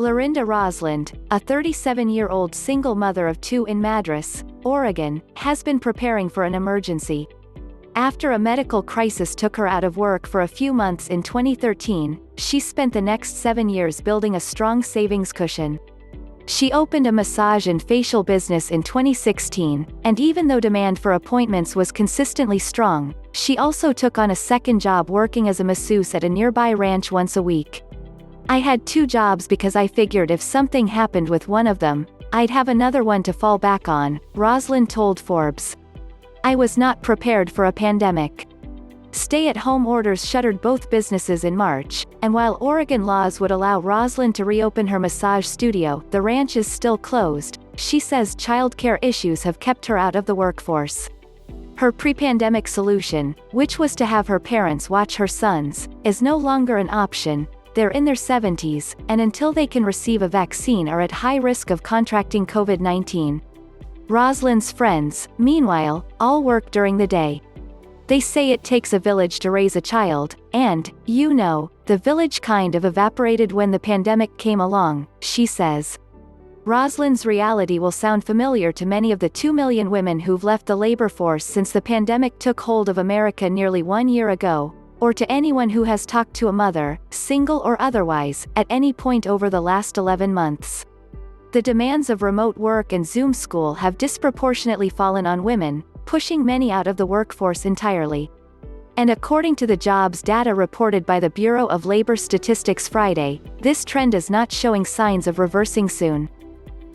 Lorinda Roslund, a 37-year-old single mother of two in Madras, Oregon, has been preparing for an emergency. After a medical crisis took her out of work for a few months in 2013, she spent the next 7 years building a strong savings cushion. She opened a massage and facial business in 2016, and even though demand for appointments was consistently strong, she also took on a second job working as a masseuse at a nearby ranch once a week. "I had 2 jobs because I figured if something happened with one of them, I'd have another one to fall back on," Roslund told Forbes. "I was not prepared for a pandemic." Stay-at-home orders shuttered both businesses in March, and while Oregon laws would allow Roslund to reopen her massage studio, the ranch is still closed. She says childcare issues have kept her out of the workforce. Her pre-pandemic solution, which was to have her parents watch her sons, is no longer an option. They're in their 70s, and until they can receive a vaccine are at high risk of contracting COVID-19. Roslund's friends, meanwhile, all work during the day. They say it takes a village to raise a child, and, the village kind of evaporated when the pandemic came along, she says. Roslund's reality will sound familiar to many of the 2 million women who've left the labor force since the pandemic took hold of America nearly 1 year ago, or to anyone who has talked to a mother, single or otherwise, at any point over the last 11 months. The demands of remote work and Zoom school have disproportionately fallen on women, pushing many out of the workforce entirely. And according to the jobs data reported by the Bureau of Labor Statistics Friday, this trend is not showing signs of reversing soon.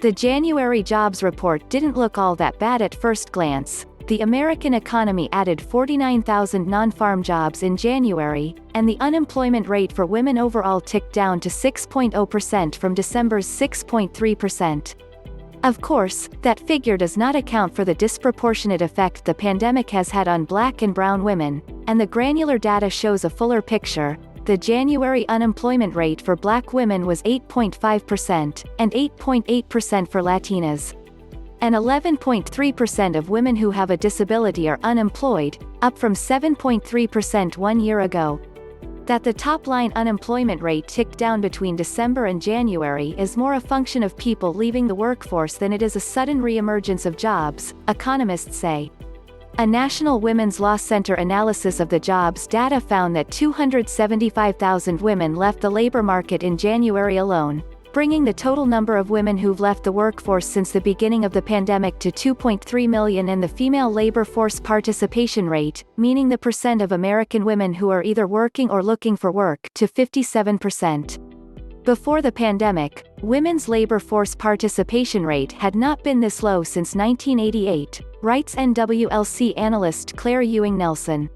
The January jobs report didn't look all that bad at first glance. The American economy added 49,000 non-farm jobs in January, and the unemployment rate for women overall ticked down to 6.0% from December's 6.3%. Of course, that figure does not account for the disproportionate effect the pandemic has had on Black and brown women, and the granular data shows a fuller picture. The January unemployment rate for Black women was 8.5%, and 8.8% for Latinas. And 11.3% of women who have a disability are unemployed, up from 7.3% 1 year ago. That the top-line unemployment rate ticked down between December and January is more a function of people leaving the workforce than it is a sudden reemergence of jobs, economists say. A National Women's Law Center analysis of the jobs data found that 275,000 women left the labor market in January alone, bringing the total number of women who've left the workforce since the beginning of the pandemic to 2.3 million, and the female labor force participation rate, meaning the percent of American women who are either working or looking for work, to 57%. Before the pandemic, women's labor force participation rate had not been this low since 1988, writes NWLC analyst Claire Ewing-Nelson.